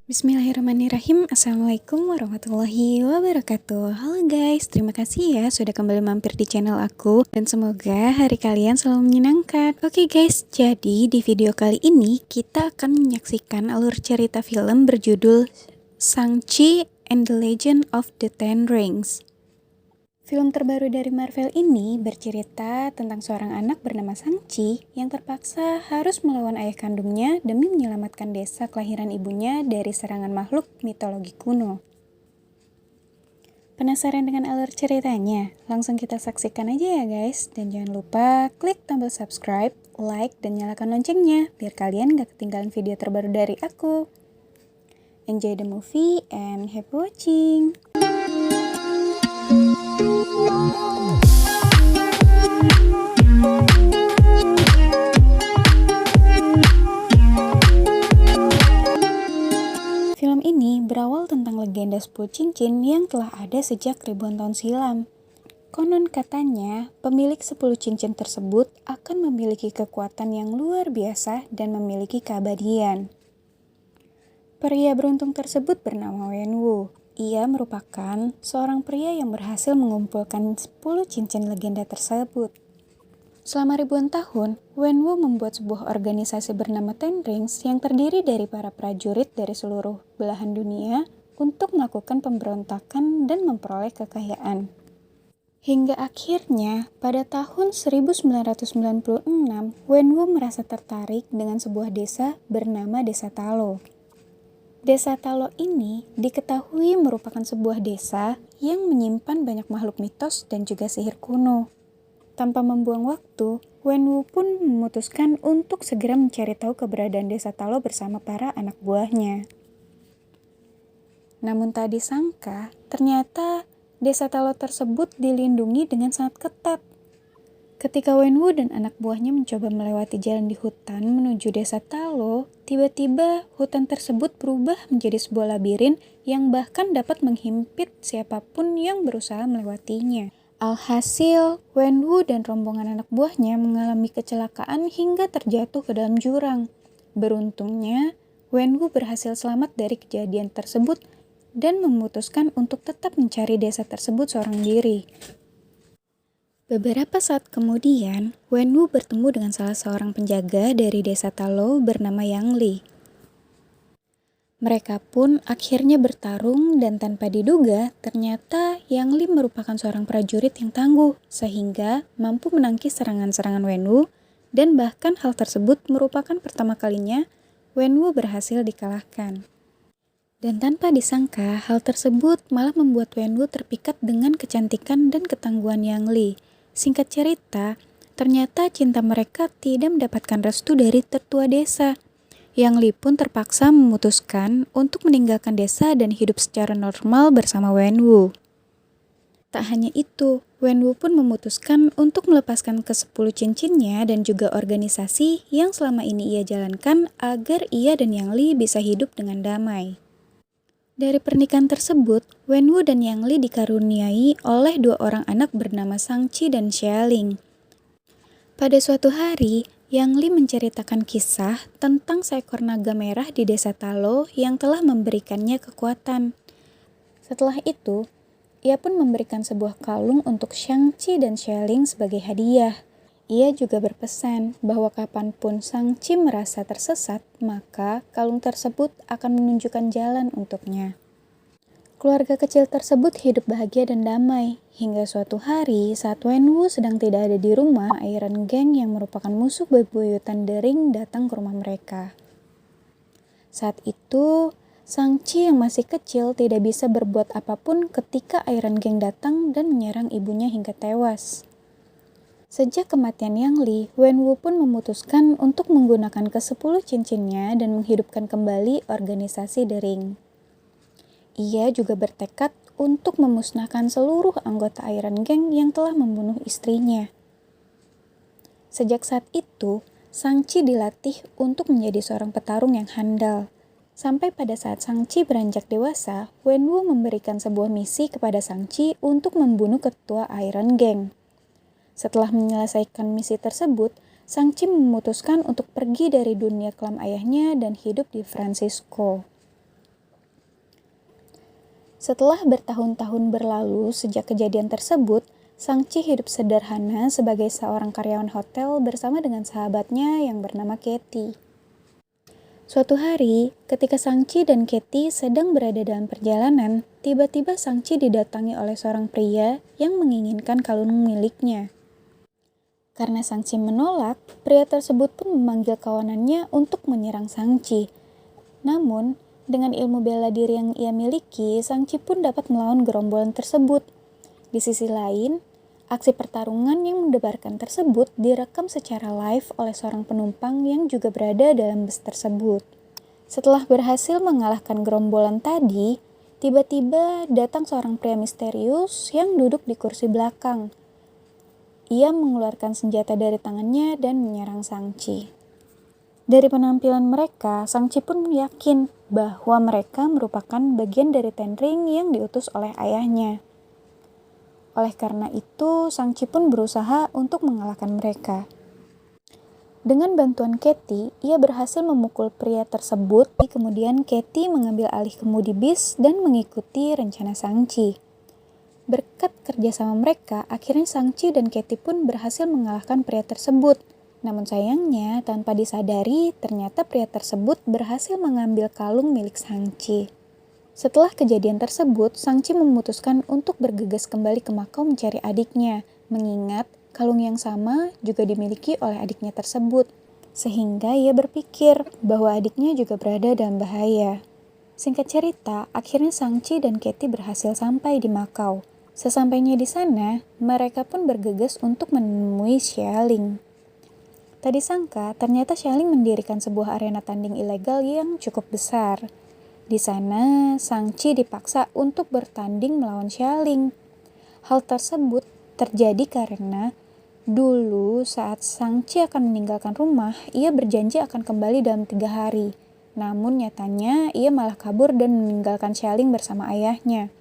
Bismillahirrahmanirrahim. Assalamualaikum warahmatullahi wabarakatuh. Halo guys, terima kasih ya sudah kembali mampir di channel aku. Dan semoga hari kalian selalu menyenangkan. Oke guys, jadi di video kali ini kita akan menyaksikan alur cerita film berjudul Shang-Chi and the Legend of the Ten Rings. Film terbaru dari Marvel ini bercerita tentang seorang anak bernama Shang-Chi yang terpaksa harus melawan ayah kandungnya demi menyelamatkan desa kelahiran ibunya dari serangan makhluk mitologi kuno. Penasaran dengan alur ceritanya? Langsung kita saksikan aja ya guys. Dan jangan lupa klik tombol subscribe, like, dan nyalakan loncengnya biar kalian gak ketinggalan video terbaru dari aku. Enjoy the movie and happy watching! Film ini berawal tentang legenda 10 cincin yang telah ada sejak ribuan tahun silam. Konon katanya, pemilik 10 cincin tersebut akan memiliki kekuatan yang luar biasa dan memiliki keabadian. Pria beruntung tersebut bernama Wenwu. Ia merupakan seorang pria yang berhasil mengumpulkan 10 cincin legenda tersebut. Selama ribuan tahun, Wenwu membuat sebuah organisasi bernama Ten Rings yang terdiri dari para prajurit dari seluruh belahan dunia untuk melakukan pemberontakan dan memperoleh kekayaan. Hingga akhirnya, pada tahun 1996, Wenwu merasa tertarik dengan sebuah desa bernama Desa Talo. Desa Talo ini diketahui merupakan sebuah desa yang menyimpan banyak makhluk mitos dan juga sihir kuno. Tanpa membuang waktu, Wenwu pun memutuskan untuk segera mencari tahu keberadaan Desa Talo bersama para anak buahnya. Namun tak disangka, ternyata Desa Talo tersebut dilindungi dengan sangat ketat. Ketika Wenwu dan anak buahnya mencoba melewati jalan di hutan menuju Desa Talo, tiba-tiba hutan tersebut berubah menjadi sebuah labirin yang bahkan dapat menghimpit siapapun yang berusaha melewatinya. Alhasil, Wenwu dan rombongan anak buahnya mengalami kecelakaan hingga terjatuh ke dalam jurang. Beruntungnya, Wenwu berhasil selamat dari kejadian tersebut dan memutuskan untuk tetap mencari desa tersebut seorang diri. Beberapa saat kemudian, Wenwu bertemu dengan salah seorang penjaga dari Desa Talo bernama Yang Li. Mereka pun akhirnya bertarung dan tanpa diduga, ternyata Yang Li merupakan seorang prajurit yang tangguh, sehingga mampu menangkis serangan-serangan Wenwu, dan bahkan hal tersebut merupakan pertama kalinya Wenwu berhasil dikalahkan. Dan tanpa disangka, hal tersebut malah membuat Wenwu terpikat dengan kecantikan dan ketangguhan Yang Li. Singkat cerita, ternyata cinta mereka tidak mendapatkan restu dari tetua desa. Yang Li pun terpaksa memutuskan untuk meninggalkan desa dan hidup secara normal bersama Wenwu. Tak hanya itu, Wenwu pun memutuskan untuk melepaskan ke-10 cincinnya dan juga organisasi yang selama ini ia jalankan agar ia dan Yang Li bisa hidup dengan damai. Dari pernikahan tersebut, Wenwu dan Yang Li dikaruniai oleh 2 orang anak bernama Shang-Chi dan Xia Ling. Pada suatu hari, Yang Li menceritakan kisah tentang seekor naga merah di Desa Talo yang telah memberikannya kekuatan. Setelah itu, ia pun memberikan sebuah kalung untuk Shang-Chi dan Xia Ling sebagai hadiah. Ia juga berpesan bahwa kapanpun Shang-Chi merasa tersesat, maka kalung tersebut akan menunjukkan jalan untuknya. Keluarga kecil tersebut hidup bahagia dan damai, hingga suatu hari saat Wenwu sedang tidak ada di rumah, Iron Gang yang merupakan musuh bebuyutan The Ring datang ke rumah mereka. Saat itu, Shang-Chi yang masih kecil tidak bisa berbuat apapun ketika Iron Gang datang dan menyerang ibunya hingga tewas. Sejak kematian Yang Li, Wenwu pun memutuskan untuk menggunakan ke-10 cincinnya dan menghidupkan kembali organisasi The Ring. Ia juga bertekad untuk memusnahkan seluruh anggota Iron Gang yang telah membunuh istrinya. Sejak saat itu, Shang-Chi dilatih untuk menjadi seorang petarung yang handal. Sampai pada saat Shang-Chi beranjak dewasa, Wenwu memberikan sebuah misi kepada Shang-Chi untuk membunuh ketua Iron Gang. Setelah menyelesaikan misi tersebut, Shang-Chi memutuskan untuk pergi dari dunia kelam ayahnya dan hidup di Francisco. Setelah bertahun-tahun berlalu sejak kejadian tersebut, Sangchi hidup sederhana sebagai seorang karyawan hotel bersama dengan sahabatnya yang bernama Katie. Suatu hari, ketika Sangchi dan Katie sedang berada dalam perjalanan, tiba-tiba Sangchi didatangi oleh seorang pria yang menginginkan kalung miliknya. Karena Sangchi menolak, pria tersebut pun memanggil kawanannya untuk menyerang Sangchi. Namun, dengan ilmu bela diri yang ia miliki, Sangchi pun dapat melawan gerombolan tersebut. Di sisi lain, aksi pertarungan yang mendebarkan tersebut direkam secara live oleh seorang penumpang yang juga berada dalam bus tersebut. Setelah berhasil mengalahkan gerombolan tadi, tiba-tiba datang seorang pria misterius yang duduk di kursi belakang. Ia mengeluarkan senjata dari tangannya dan menyerang Sangchi. Dari penampilan mereka, Sangchi pun yakin bahwa mereka merupakan bagian dari Ten Ring yang diutus oleh ayahnya. Oleh karena itu, Sangchi pun berusaha untuk mengalahkan mereka. Dengan bantuan Katie, ia berhasil memukul pria tersebut. Kemudian Katie mengambil alih kemudi bis dan mengikuti rencana Sangchi. Berkat kerjasama mereka, akhirnya Sangchi dan Katie pun berhasil mengalahkan pria tersebut. Namun sayangnya, tanpa disadari, ternyata pria tersebut berhasil mengambil kalung milik Sangchi. Setelah kejadian tersebut, Sangchi memutuskan untuk bergegas kembali ke Makau mencari adiknya, mengingat kalung yang sama juga dimiliki oleh adiknya tersebut. Sehingga ia berpikir bahwa adiknya juga berada dalam bahaya. Singkat cerita, akhirnya Sangchi dan Katie berhasil sampai di Makau. Sesampainya di sana, mereka pun bergegas untuk menemui Xialing. Tak disangka, ternyata Xialing mendirikan sebuah arena tanding ilegal yang cukup besar. Di sana, Sangchi dipaksa untuk bertanding melawan Xialing. Hal tersebut terjadi karena dulu saat Sangchi akan meninggalkan rumah, ia berjanji akan kembali dalam 3 hari. Namun nyatanya, ia malah kabur dan meninggalkan Xialing bersama ayahnya.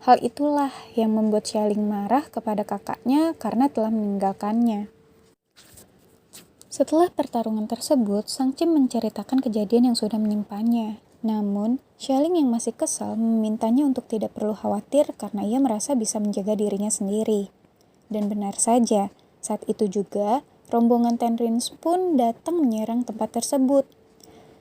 Hal itulah yang membuat Xialing marah kepada kakaknya karena telah meninggalkannya. Setelah pertarungan tersebut, Sangchi menceritakan kejadian yang sudah menimpanya. Namun, Xialing yang masih kesal memintanya untuk tidak perlu khawatir karena ia merasa bisa menjaga dirinya sendiri. Dan benar saja, saat itu juga, rombongan Ten Rings pun datang menyerang tempat tersebut.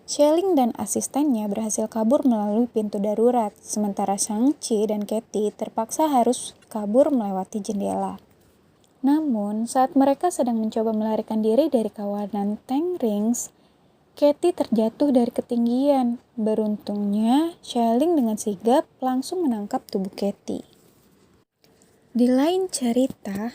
Xialing dan asistennya berhasil kabur melalui pintu darurat, sementara Sangchi dan Katie terpaksa harus kabur melewati jendela. Namun, saat mereka sedang mencoba melarikan diri dari kawanan Ten Rings, Katie terjatuh dari ketinggian. Beruntungnya, Xialing dengan sigap langsung menangkap tubuh Katie. Di lain cerita,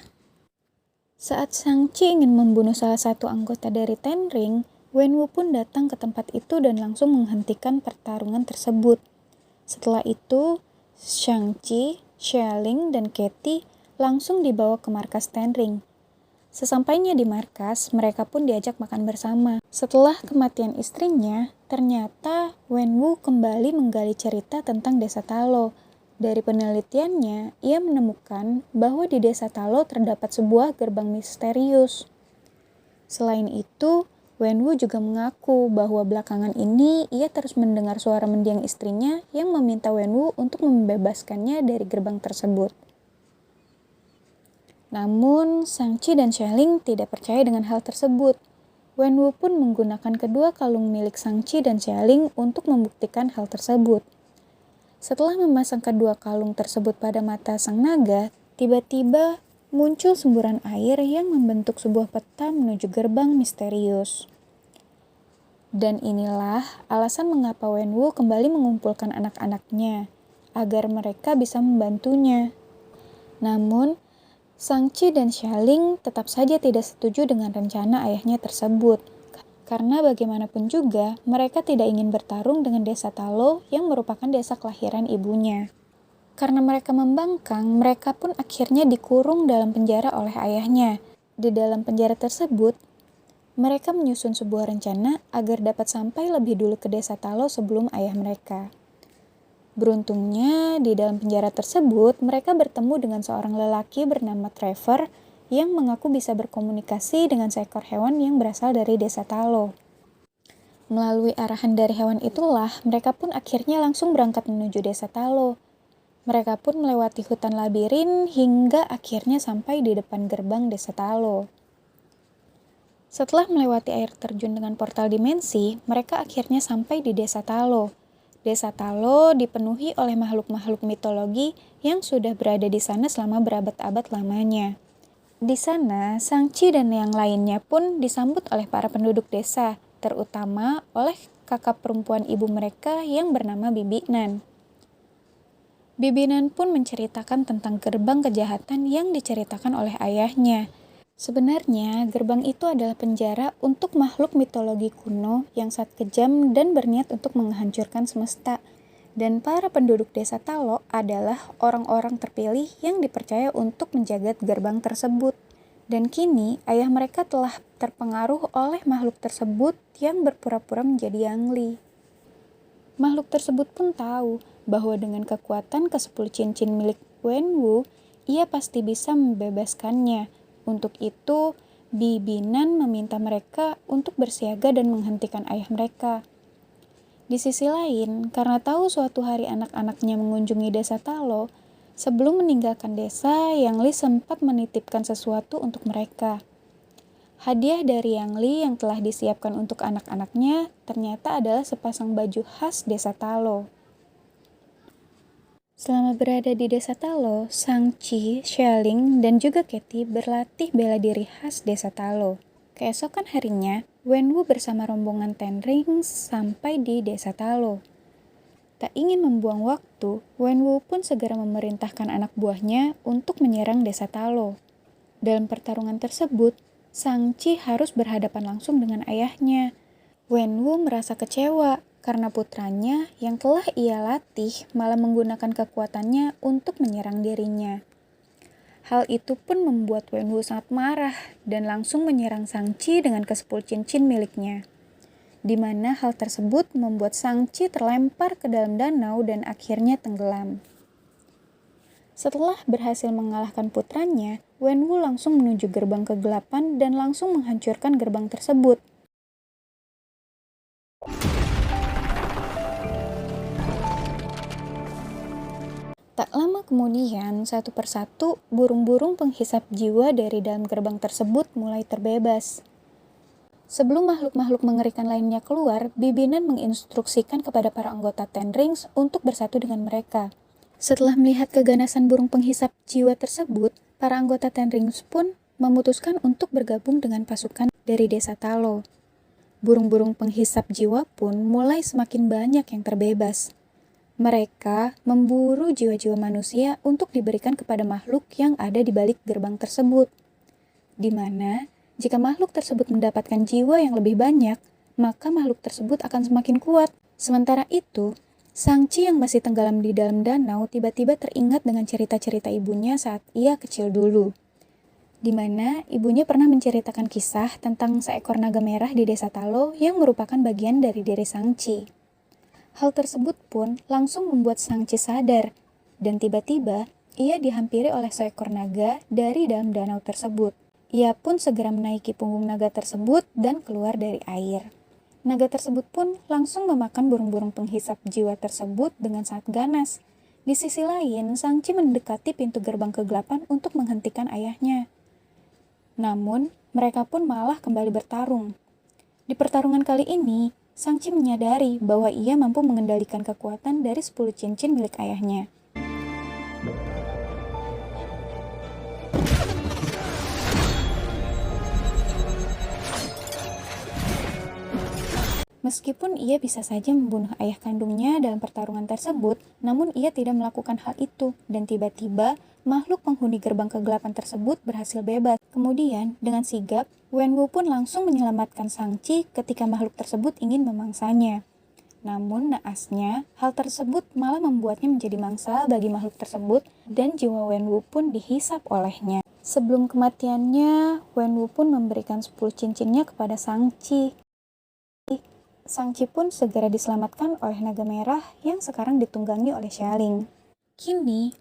saat Sangchi ingin membunuh salah satu anggota dari Ten Ring, Wenwu pun datang ke tempat itu dan langsung menghentikan pertarungan tersebut. Setelah itu, Sangchi, Xialing, dan Katie langsung dibawa ke markas Ten Ring. Sesampainya di markas, mereka pun diajak makan bersama. Setelah kematian istrinya, ternyata Wenwu kembali menggali cerita tentang Desa Talo. Dari penelitiannya, ia menemukan bahwa di Desa Talo terdapat sebuah gerbang misterius. Selain itu, Wenwu juga mengaku bahwa belakangan ini ia terus mendengar suara mendiang istrinya yang meminta Wenwu untuk membebaskannya dari gerbang tersebut. Namun, Sangchi dan Xialing tidak percaya dengan hal tersebut. Wenwu pun menggunakan kedua kalung milik Sangchi dan Xialing untuk membuktikan hal tersebut. Setelah memasang kedua kalung tersebut pada mata sang naga, tiba-tiba muncul semburan air yang membentuk sebuah peta menuju gerbang misterius. Dan inilah alasan mengapa Wenwu kembali mengumpulkan anak-anaknya, agar mereka bisa membantunya. Namun, Sangchi dan Xialing tetap saja tidak setuju dengan rencana ayahnya tersebut. Karena bagaimanapun juga, mereka tidak ingin bertarung dengan Desa Talo yang merupakan desa kelahiran ibunya. Karena mereka membangkang, mereka pun akhirnya dikurung dalam penjara oleh ayahnya. Di dalam penjara tersebut, mereka menyusun sebuah rencana agar dapat sampai lebih dulu ke Desa Talo sebelum ayah mereka. Beruntungnya, di dalam penjara tersebut, mereka bertemu dengan seorang lelaki bernama Trevor yang mengaku bisa berkomunikasi dengan seekor hewan yang berasal dari Desa Talo. Melalui arahan dari hewan itulah, mereka pun akhirnya langsung berangkat menuju Desa Talo. Mereka pun melewati hutan labirin hingga akhirnya sampai di depan gerbang desa Talo. Setelah melewati air terjun dengan portal dimensi, mereka akhirnya sampai di desa Talo. Desa Talo dipenuhi oleh makhluk-makhluk mitologi yang sudah berada di sana selama berabad-abad lamanya. Di sana, Sangchi dan yang lainnya pun disambut oleh para penduduk desa, terutama oleh kakak perempuan ibu mereka yang bernama Bibi Nan. Bibi Nan pun menceritakan tentang gerbang kejahatan yang diceritakan oleh ayahnya. Sebenarnya, gerbang itu adalah penjara untuk makhluk mitologi kuno yang sangat kejam dan berniat untuk menghancurkan semesta. Dan para penduduk desa Talo adalah orang-orang terpilih yang dipercaya untuk menjaga gerbang tersebut. Dan kini, ayah mereka telah terpengaruh oleh makhluk tersebut yang berpura-pura menjadi Yangli. Makhluk tersebut pun tahu bahwa dengan kekuatan ke-10 cincin milik Wenwu, ia pasti bisa membebaskannya. Untuk itu, Bibi Nan meminta mereka untuk bersiaga dan menghentikan ayah mereka. Di sisi lain, karena tahu suatu hari anak-anaknya mengunjungi desa Talo, sebelum meninggalkan desa, Yang Li sempat menitipkan sesuatu untuk mereka. Hadiah dari Yang Li yang telah disiapkan untuk anak-anaknya ternyata adalah sepasang baju khas desa Talo. Selama berada di desa Talo, Sangchi, Xialing, dan juga Katie berlatih bela diri khas desa Talo. Keesokan harinya, Wenwu bersama rombongan Ten Rings sampai di desa Talo. Tak ingin membuang waktu, Wenwu pun segera memerintahkan anak buahnya untuk menyerang desa Talo. Dalam pertarungan tersebut, Sangchi harus berhadapan langsung dengan ayahnya. Wenwu merasa kecewa karena putranya yang telah ia latih malah menggunakan kekuatannya untuk menyerang dirinya. Hal itu pun membuat Wenwu sangat marah dan langsung menyerang Sangchi dengan ke-10 cincin miliknya. Di mana hal tersebut membuat Sangchi terlempar ke dalam danau dan akhirnya tenggelam. Setelah berhasil mengalahkan putranya, Wenwu langsung menuju gerbang kegelapan dan langsung menghancurkan gerbang tersebut. Tak lama kemudian, satu persatu, burung-burung penghisap jiwa dari dalam gerbang tersebut mulai terbebas. Sebelum makhluk-makhluk mengerikan lainnya keluar, Bibi Nan menginstruksikan kepada para anggota Ten Rings untuk bersatu dengan mereka. Setelah melihat keganasan burung penghisap jiwa tersebut, para anggota Ten Rings pun memutuskan untuk bergabung dengan pasukan dari desa Talo. Burung-burung penghisap jiwa pun mulai semakin banyak yang terbebas. Mereka memburu jiwa-jiwa manusia untuk diberikan kepada makhluk yang ada di balik gerbang tersebut. Di mana, jika makhluk tersebut mendapatkan jiwa yang lebih banyak, maka makhluk tersebut akan semakin kuat. Sementara itu, Sangchi yang masih tenggelam di dalam danau tiba-tiba teringat dengan cerita-cerita ibunya saat ia kecil dulu. Di mana ibunya pernah menceritakan kisah tentang seekor naga merah di desa Talo yang merupakan bagian dari diri Sangchi. Hal tersebut pun langsung membuat Sangchi sadar, dan tiba-tiba ia dihampiri oleh seekor naga dari dalam danau tersebut. Ia pun segera menaiki punggung naga tersebut dan keluar dari air. Naga tersebut pun langsung memakan burung-burung penghisap jiwa tersebut dengan sangat ganas. Di sisi lain, Sangchi mendekati pintu gerbang kegelapan untuk menghentikan ayahnya. Namun, mereka pun malah kembali bertarung. Di pertarungan kali ini, Sangchi menyadari bahwa ia mampu mengendalikan kekuatan dari 10 cincin milik ayahnya. Meskipun ia bisa saja membunuh ayah kandungnya dalam pertarungan tersebut, namun ia tidak melakukan hal itu, dan tiba-tiba makhluk penghuni gerbang kegelapan tersebut berhasil bebas. Kemudian, dengan sigap, Wenwu pun langsung menyelamatkan Sangchi ketika makhluk tersebut ingin memangsanya. Namun naasnya, hal tersebut malah membuatnya menjadi mangsa bagi makhluk tersebut dan jiwa Wenwu pun dihisap olehnya. Sebelum kematiannya, Wenwu pun memberikan 10 cincinnya kepada Sangchi. Sangchi pun segera diselamatkan oleh naga merah yang sekarang ditunggangi oleh Xialing. Kini,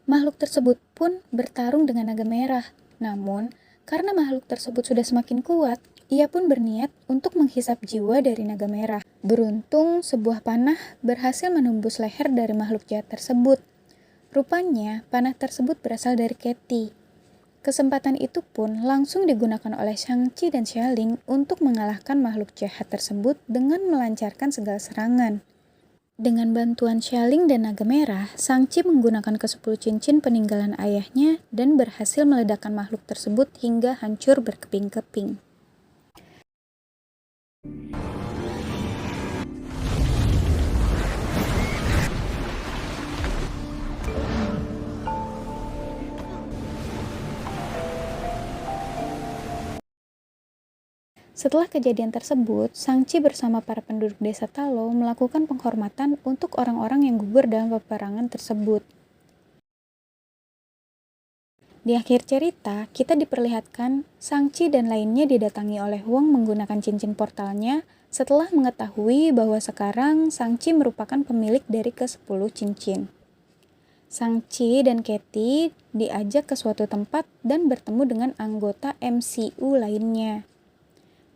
makhluk tersebut pun bertarung dengan naga merah. Namun, karena makhluk tersebut sudah semakin kuat, Ia pun berniat untuk menghisap jiwa dari naga merah. Beruntung, sebuah panah berhasil menembus leher dari makhluk jahat tersebut. Rupanya, panah tersebut berasal dari Katie. Kesempatan itu pun langsung digunakan oleh Shang-Chi dan Xia Ling untuk mengalahkan makhluk jahat tersebut dengan melancarkan segala serangan. Dengan bantuan Xia Ling dan naga merah, Shang-Chi menggunakan ke-10 cincin peninggalan ayahnya dan berhasil meledakkan makhluk tersebut hingga hancur berkeping-keping. Setelah kejadian tersebut, Shang-Chi bersama para penduduk desa Talo melakukan penghormatan untuk orang-orang yang gugur dalam peperangan tersebut. Di akhir cerita, kita diperlihatkan Shang-Chi dan lainnya didatangi oleh Wong menggunakan cincin portalnya setelah mengetahui bahwa sekarang Shang-Chi merupakan pemilik dari ke-10 cincin. Shang-Chi dan Katie diajak ke suatu tempat dan bertemu dengan anggota MCU lainnya.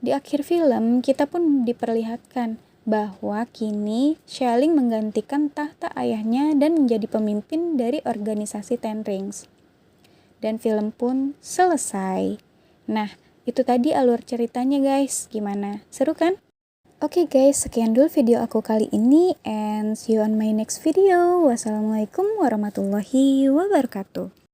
Di akhir film, kita pun diperlihatkan bahwa kini Xia Ling menggantikan tahta ayahnya dan menjadi pemimpin dari organisasi Ten Rings. Dan film pun selesai. Nah, itu tadi alur ceritanya guys. Gimana? Seru kan? Oke guys, sekian dulu video aku kali ini and see you on my next video. Wassalamualaikum warahmatullahi wabarakatuh.